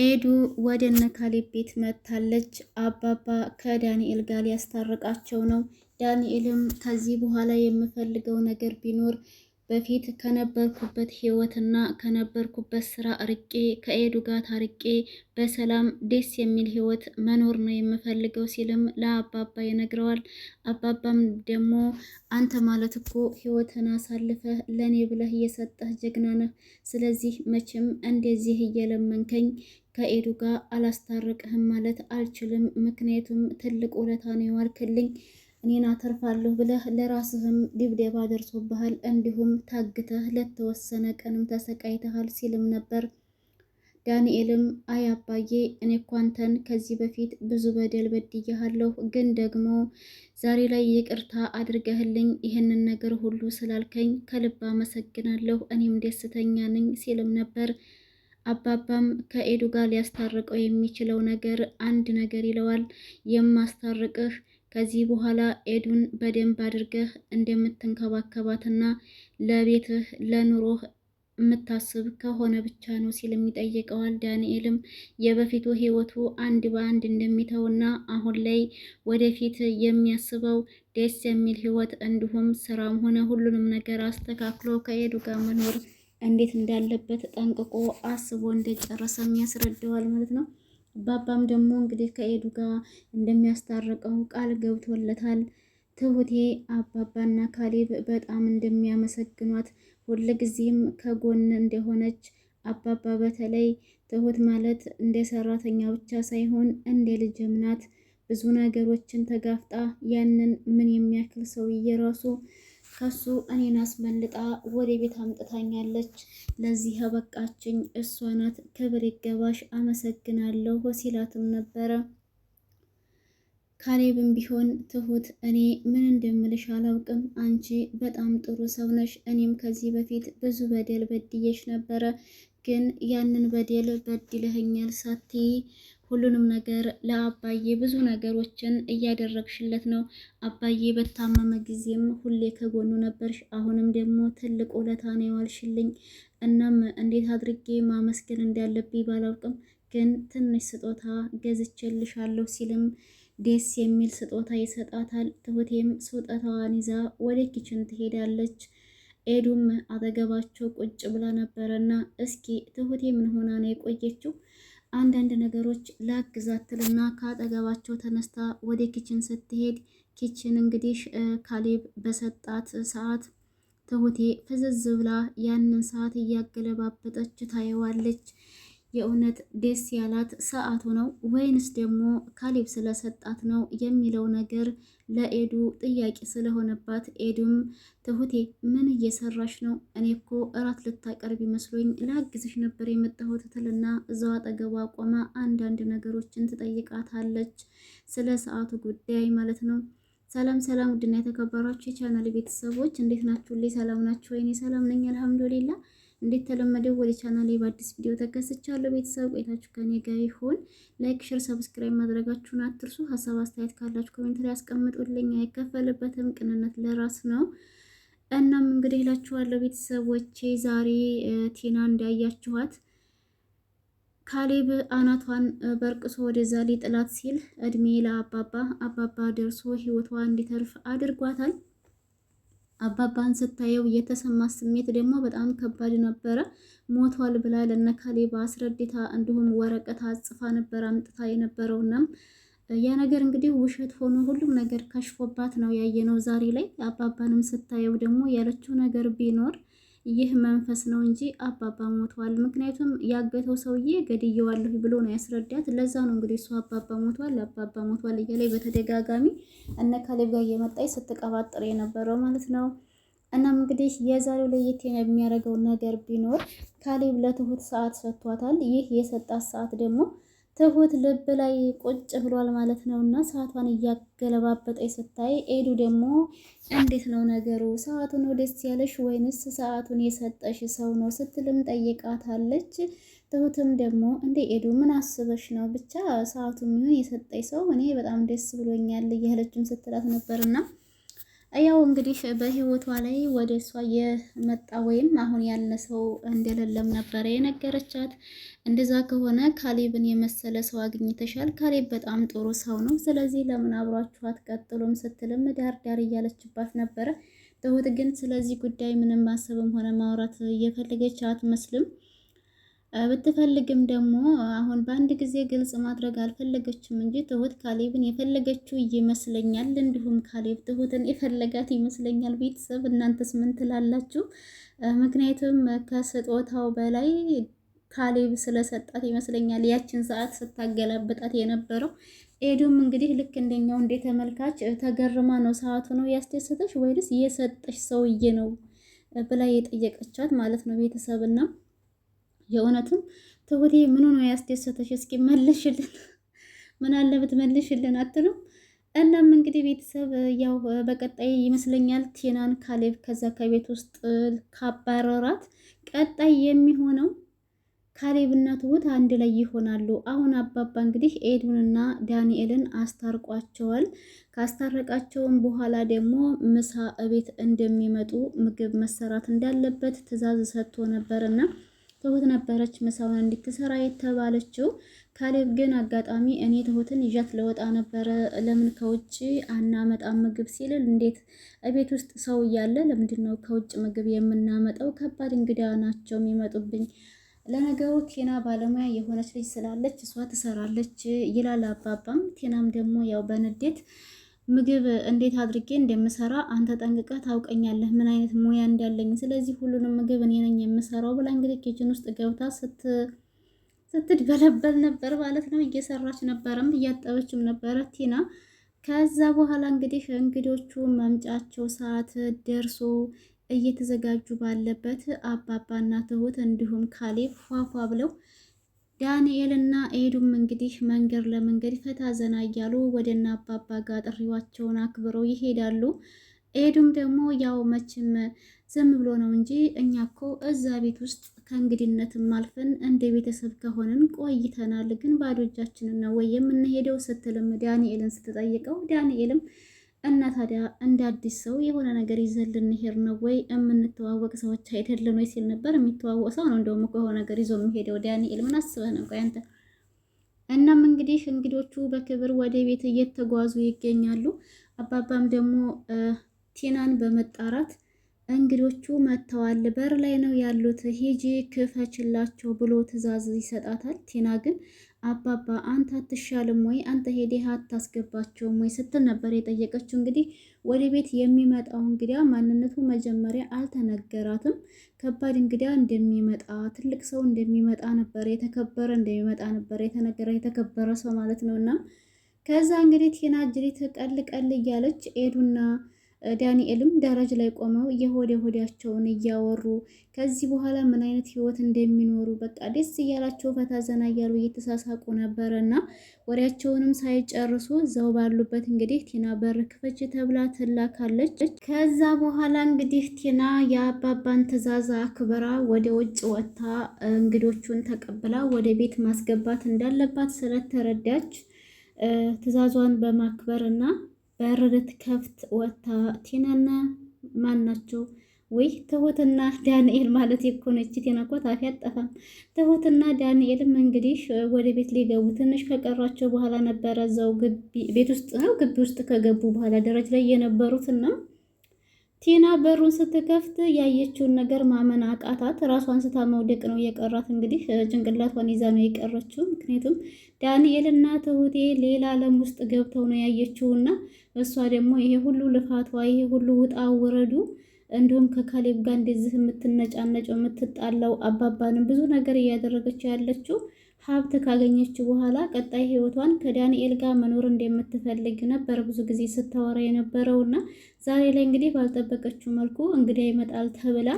ኤዱ ወደ እነ ካሌብ ቤት መጥታለች። አባባ ከዳንኤል ጋር ሊያስታርቃቸው ነው። ዳንኤልም ከዚህ በኋላ የምፈልገው ነገር ቢኖር በፊት ከነበርኩበት ህይወትና ከነበርኩበት ስራ ርቄ ከኤዱ ጋር ታርቄ በሰላም ደስ የሚል ህይወት መኖር ነው የምፈልገው ሲልም ለአባባ ይነግረዋል። አባባም ደግሞ አንተ ማለት እኮ ህይወትን አሳልፈህ ለኔ ብለህ እየሰጠህ ጀግና ነህ። ስለዚህ መቼም እንደዚህ እየለመንከኝ ከኤዱ ጋር አላስታርቅህም ማለት አልችልም። ምክንያቱም ትልቅ ውለታ ነው የዋልክልኝ። እኔን አተርፋለሁ ብለህ ለራስህም ድብደባ ደርሶብሃል፣ እንዲሁም ታግተህ ለተወሰነ ቀንም ተሰቃይተሃል ሲልም ነበር። ዳንኤልም አይ አባዬ፣ እኔ እኮ አንተን ከዚህ በፊት ብዙ በደል በድዬሃለሁ፣ ግን ደግሞ ዛሬ ላይ ይቅርታ አድርገህልኝ ይህንን ነገር ሁሉ ስላልከኝ ከልብ አመሰግናለሁ፣ እኔም ደስተኛ ነኝ ሲልም ነበር። አባባም ከኤዱ ጋር ሊያስታርቀው የሚችለው ነገር አንድ ነገር ይለዋል። የማስታርቅህ ከዚህ በኋላ ኤዱን በደንብ አድርገህ እንደምትንከባከባትና ለቤትህ ለኑሮህ የምታስብ ከሆነ ብቻ ነው ሲልም ይጠይቀዋል። ዳንኤልም የበፊቱ ህይወቱ አንድ በአንድ እንደሚተውና አሁን ላይ ወደፊት የሚያስበው ደስ የሚል ህይወት እንዲሁም ስራም ሆነ ሁሉንም ነገር አስተካክሎ ከኤዱ ጋር መኖር እንዴት እንዳለበት ጠንቅቆ አስቦ እንደጨረሰም ያስረዳዋል ማለት ነው። አባባም ደግሞ እንግዲህ ከኤዱ ጋር እንደሚያስታርቀው ቃል ገብቶለታል። ትሁቴ አባባና ካሌብ በጣም እንደሚያመሰግኗት ሁልጊዜም ከጎን እንደሆነች አባባ በተለይ ትሁት ማለት እንደ ሰራተኛ ብቻ ሳይሆን እንደ ልጅም ናት። ብዙ ነገሮችን ተጋፍጣ ያንን ምን የሚያክል ሰውዬ ራሱ ከሱ እኔን አስመልጣ ወደ ቤት አምጥታኛለች። ለዚህ ያበቃችኝ እሷ ናት። ክብር ይገባሽ፣ አመሰግናለሁ ሲላትም ነበረ። ካሌብም ቢሆን ትሁት እኔ ምን እንደምልሽ አላውቅም፣ አንቺ በጣም ጥሩ ሰው ነሽ። እኔም ከዚህ በፊት ብዙ በደል በድዬሽ ነበረ፣ ግን ያንን በደል በድለኸኛል ሳትይ ሁሉንም ነገር ለአባዬ ብዙ ነገሮችን እያደረግሽለት ነው። አባዬ በታመመ ጊዜም ሁሌ ከጎኑ ነበርሽ። አሁንም ደግሞ ትልቅ ውለታ ነው የዋልሽልኝ። እናም እንዴት አድርጌ ማመስገን እንዳለብኝ ባላውቅም ግን ትንሽ ስጦታ ገዝቼልሻለሁ ሲልም ደስ የሚል ስጦታ ይሰጣታል። ትሁቴም ስጦታዋን ይዛ ወደ ኪችን ትሄዳለች። ኤዱም አጠገባቸው ቁጭ ብላ ነበረና እስኪ ትሁቴ ምን ሆና ነው የቆየችው? አንዳንድ ነገሮች ላግዛትልና ከአጠገባቸው ተነስታ ወደ ኪችን ስትሄድ ኪችን እንግዲህ ካሌብ በሰጣት ሰዓት ትሁቴ ፍዝዝ ብላ ያንን ሰዓት እያገለባበጠች ታየዋለች። የእውነት ደስ ያላት ሰዓቱ ነው ወይንስ ደግሞ ካሌብ ስለሰጣት ነው የሚለው ነገር ለኤዱ ጥያቄ ስለሆነባት፣ ኤዱም ትሁቴ ምን እየሰራሽ ነው? እኔ እኮ እራት ልታቀርብ መስሎኝ ላግዝሽ ነበር የመጣሁት ትልና እዛው አጠገቧ ቆማ አንዳንድ ነገሮችን ትጠይቃታለች፣ ስለ ሰዓቱ ጉዳይ ማለት ነው። ሰላም ሰላም፣ ውድና የተከበራችሁ የቻናል ቤተሰቦች እንዴት ናችሁልኝ? ሰላም ናችሁ ወይ? እኔ ሰላም ነኝ አልሐምዱሊላህ። እንዴት ተለመደው ወደ ቻናሌ በአዲስ ቪዲዮ ተከስቻለሁ። ቤተሰብ ቆይታችሁ ከኔ ጋር ይሁን። ላይክ፣ ሼር፣ ሰብስክራይብ ማድረጋችሁን አትርሱ። ሀሳብ አስተያየት ካላችሁ ኮሜንት ላይ አስቀምጡልኝ። አይከፈልበትም፣ ቅንነት ለራስ ነው። እናም እንግዲህ እላችኋለሁ ቤተሰቦቼ ዛሬ ቲና እንዳያችኋት ካሌብ አናቷን በርቅሶ ወደዛ ሊጥላት ሲል እድሜ ለአባባ አባባ ደርሶ ህይወቷ እንዲተርፍ አድርጓታል። አባባን ስታየው የተሰማት ስሜት ደግሞ በጣም ከባድ ነበረ። ሞቷል ብላ ለነ ካሌብ አስረድታ እንዲሁም ወረቀት አጽፋ ነበር አምጥታ የነበረውና ያ ነገር እንግዲህ ውሸት ሆኖ ሁሉም ነገር ከሽፎባት ነው ያየነው ዛሬ ላይ። አባባንም ስታየው ደግሞ ያለችው ነገር ቢኖር ይህ መንፈስ ነው እንጂ አባባ ሞቷል። ምክንያቱም ያገተው ሰውዬ ገድየዋለሁ ብሎ ነው ያስረዳት። ለዛ ነው እንግዲህ እሱ አባባ ሞቷል እያለ በተደጋጋሚ እነ ካሌብ ጋር እየመጣች ስትቀባጥር የነበረው ማለት ነው። እናም እንግዲህ የዛሬው ለየት የሚያደርገው ነገር ቢኖር ካሌብ ለትሁት ሰዓት ሰጥቷታል። ይህ የሰጣት ሰዓት ደግሞ ትሁት ልብ ላይ ቁጭ ብሏል ማለት ነው። እና ሰዓቷን እያገለባበጠች ስታይ ኤዱ ደግሞ እንዴት ነው ነገሩ? ሰዓቱን ደስ ያለሽ ወይንስ ሰዓቱን የሰጠሽ ሰው ነው ስትልም ጠይቃታለች። ትሁትም ደግሞ እንዴ ኤዱ ምን አስበሽ ነው? ብቻ ሰዓቱን ምን የሰጠኝ ሰው እኔ በጣም ደስ ብሎኛል እያለችም ስትላት ነበርና ያው እንግዲህ በህይወቷ ላይ ወደ እሷ የመጣ ወይም አሁን ያለ ሰው እንደሌለም ነበረ የነገረቻት። እንደዛ ከሆነ ካሌብን የመሰለ ሰው አግኝተሻል፣ ካሌብ በጣም ጥሩ ሰው ነው፣ ስለዚህ ለምን አብሯችሁ አትቀጥሉም ስትልም ዳር ዳር እያለችባት ነበረ። ትሁት ግን ስለዚህ ጉዳይ ምንም ማሰብም ሆነ ማውራት እየፈለገች አትመስልም። ብትፈልግም ደግሞ አሁን በአንድ ጊዜ ግልጽ ማድረግ አልፈለገችም እንጂ ትሁት ካሌብን የፈለገችው ይመስለኛል። እንዲሁም ካሌብ ትሁትን የፈለጋት ይመስለኛል። ቤተሰብ እናንተስ ምን ትላላችሁ? ምክንያቱም ከስጦታው በላይ ካሌብ ስለሰጣት ይመስለኛል ያችን ሰዓት ስታገላብጣት የነበረው። ኤዱም እንግዲህ ልክ እንደኛው እንደ ተመልካች ተገርማ ነው ሰዓቱ ነው ያስደሰተሽ ወይስ የሰጠሽ ሰውዬ ነው ብላ የጠየቀቻት ማለት ነው ቤተሰብና የእውነትም ትሁቴ ምን ነው ያስደሰተሽ? እስኪ መልሽልን፣ ምን አለ ብትመልሽልን አትሉም? እናም እንግዲህ ቤተሰብ ያው በቀጣይ ይመስለኛል ቲናን ካሌብ ከዛ ከቤት ውስጥ ካባረራት ቀጣይ የሚሆነው ካሌብና ትሁት አንድ ላይ ይሆናሉ። አሁን አባባ እንግዲህ ኤዱንና ዳንኤልን አስታርቋቸዋል። ካስታረቃቸውም በኋላ ደግሞ ምሳ እቤት እንደሚመጡ ምግብ መሰራት እንዳለበት ትዕዛዝ ሰጥቶ ነበርና ትሁት ነበረች ምሳውን እንድትሰራ የተባለችው። ካሌብ ግን አጋጣሚ እኔ ትሁትን ይዣት ለወጣ ነበረ፣ ለምን ከውጭ አናመጣም ምግብ ሲል፣ እንዴት እቤት ውስጥ ሰው እያለ ለምንድን ነው ከውጭ ምግብ የምናመጣው? ከባድ እንግዳ ናቸው የሚመጡብኝ። ለነገሩ ቴና ባለሙያ የሆነች ልጅ ስላለች እሷ ትሰራለች ይላል አባባም። ቴናም ደግሞ ያው በንዴት ምግብ እንዴት አድርጌ እንደምሰራ አንተ ጠንቅቀህ ታውቀኛለህ፣ ምን አይነት ሙያ እንዳለኝ፣ ስለዚህ ሁሉንም ምግብ እኔ ነኝ የምሰራው ብላ እንግዲህ ኪችን ውስጥ ገብታ ስትድበለበል ነበር ማለት ነው። እየሰራች ነበረም እያጠበችም ነበረ ቲና። ከዛ በኋላ እንግዲህ እንግዶቹ መምጫቸው ሰዓት ደርሶ እየተዘጋጁ ባለበት አባባና ትሁት እንዲሁም ካሌብ ፏፏ ብለው ዳንኤል እና ኤዱም እንግዲህ መንገድ ለመንገድ ፈታ ዘና እያሉ ወደና አባባ ጋር ጥሪዋቸውን አክብረው ይሄዳሉ። ኤዱም ደግሞ ያው መቼም ዝም ብሎ ነው እንጂ እኛ እኮ እዛ ቤት ውስጥ ከእንግድነትም አልፈን እንደ ቤተሰብ ከሆንን ቆይተናል፣ ግን ባዶ እጃችንን ነው ወይ የምንሄደው ስትልም ዳንኤልን ስትጠይቀው ዳንኤልም እና ታዲያ እንደ አዲስ ሰው የሆነ ነገር ይዘን ልንሄድ ነው ወይ? የምንተዋወቅ ሰዎች አይደለን ወይ ሲል ነበር። የሚተዋወቅ ሰው ነው እንደውም እኮ የሆነ ነገር ይዞ የሚሄደው። ዳንኤል ምን አስበህ ነው? ቆይ አንተ። እናም እንግዲህ እንግዶቹ በክብር ወደ ቤት እየተጓዙ ይገኛሉ። አባባም ደግሞ ቲናን በመጣራት እንግዶቹ መጥተዋል፣ በር ላይ ነው ያሉት፣ ሂጂ ክፈችላቸው ብሎ ትዕዛዝ ይሰጣታል። ቲና ግን አባባ አንተ አትሻልም ወይ? አንተ ሄደህ አታስገባቸውም ወይ ስትል ነበር የጠየቀችው። እንግዲህ ወደ ቤት የሚመጣው እንግዳ ማንነቱ መጀመሪያ አልተነገራትም። ከባድ እንግዳ እንደሚመጣ፣ ትልቅ ሰው እንደሚመጣ ነበር፣ የተከበረ እንደሚመጣ ነበር የተነገረ፣ የተከበረ ሰው ማለት ነው። እና ከዛ እንግዲህ ቲና እጅሪት ቀል ቀል እያለች ኤዱና ዳንኤልም ደረጃ ላይ ቆመው የሆደ ሆዳቸውን እያወሩ ከዚህ በኋላ ምን አይነት ህይወት እንደሚኖሩ በቃ ደስ እያላቸው ፈታ ዘና እያሉ እየተሳሳቁ ነበረ። እና ወሬያቸውንም ሳይጨርሱ እዛው ባሉበት እንግዲህ ቲና በር ክፈች ተብላ ትላካለች። ከዛ በኋላ እንግዲህ ቲና የአባባን ትዕዛዝ አክብራ ወደ ውጭ ወጥታ እንግዶቹን ተቀብላ ወደ ቤት ማስገባት እንዳለባት ስለተረዳች ትዕዛዟን በማክበር እና በር ልትከፍት ወጥታ ቲናና ማን ናቸው ወይ ትሁትና ዳንኤል ማለት የኮነች ቲና እኮ ታፊ አጠፋም። ትሁትና ዳንኤልም እንግዲህ ወደ ቤት ሊገቡ ትንሽ ከቀሯቸው በኋላ ነበረ እዛው ቤት ውስጥ ነው ግቢ ውስጥ ከገቡ በኋላ ደረጃ ላይ የነበሩትና ቲና በሩን ስትከፍት ያየችውን ነገር ማመን አቃታት። ራሷን ስታ መውደቅ ነው የቀራት። እንግዲህ ጭንቅላቷን ይዛ ነው የቀረችው። ምክንያቱም ዳንኤልና ትሁቴ ሌላ ዓለም ውስጥ ገብተው ነው ያየችውና እሷ ደግሞ ይሄ ሁሉ ልፋቷ ይሄ ሁሉ ውጣ ውረዱ እንዲሁም ከካሌብ ጋር እንደዚህ የምትነጫነጨው የምትጣላው አባባንም ብዙ ነገር እያደረገች ያለችው ሀብት ካገኘች በኋላ ቀጣይ ህይወቷን ከዳንኤል ጋር መኖር እንደምትፈልግ ነበር ብዙ ጊዜ ስታወራ የነበረውና ዛሬ ላይ እንግዲህ ባልጠበቀችው መልኩ እንግዲህ ይመጣል ተብላ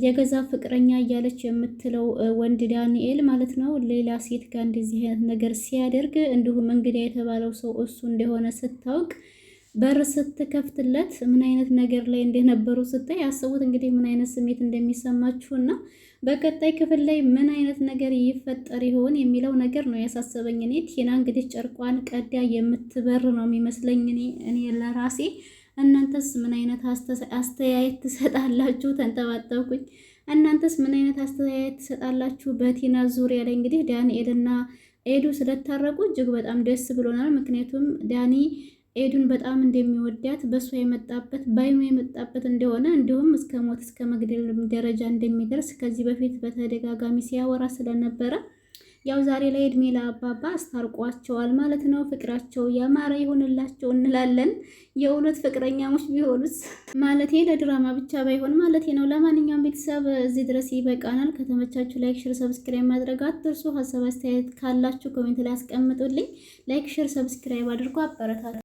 የገዛ ፍቅረኛ እያለች የምትለው ወንድ ዳንኤል ማለት ነው ሌላ ሴት ጋር እንደዚህ አይነት ነገር ሲያደርግ እንዲሁም እንግዲህ የተባለው ሰው እሱ እንደሆነ ስታውቅ በር ስትከፍትለት ምን አይነት ነገር ላይ እንደነበሩ ስታይ አስቡት እንግዲህ ምን አይነት ስሜት እንደሚሰማችሁና በቀጣይ ክፍል ላይ ምን አይነት ነገር ይፈጠር ይሆን የሚለው ነገር ነው ያሳሰበኝ። እኔ ቲና እንግዲህ ጨርቋን ቀዳ የምትበር ነው የሚመስለኝ እኔ ለራሴ እናንተስ ምን አይነት አስተያየት ትሰጣላችሁ? ተንጠባጠብኩኝ። እናንተስ ምን አይነት አስተያየት ትሰጣላችሁ? በቲና ዙሪያ ላይ እንግዲህ ዳንኤልና ኤዱ ስለታረቁ እጅግ በጣም ደስ ብሎናል። ምክንያቱም ዳኒ ኤዱን በጣም እንደሚወዳት በእሷ የመጣበት ባይኑ የመጣበት እንደሆነ እንዲሁም እስከ ሞት እስከ መግደል ደረጃ እንደሚደርስ ከዚህ በፊት በተደጋጋሚ ሲያወራ ስለነበረ ያው ዛሬ ላይ እድሜ ለአባባ አስታርቋቸዋል ማለት ነው። ፍቅራቸው ያማረ ይሆንላቸው እንላለን። የእውነት ፍቅረኛሞች ቢሆኑስ ማለቴ ለድራማ ብቻ ባይሆን ማለት ነው። ለማንኛውም ቤተሰብ እዚህ ድረስ ይበቃናል። ከተመቻችሁ ላይክ፣ ሼር፣ ሰብስክራይብ ማድረግ አትርሱ። ሀሳብ አስተያየት ካላችሁ ኮሜንት ላይ አስቀምጡልኝ። ላይክ፣ ሼር፣ ሰብስክራይብ አድርጎ አበረታቱ።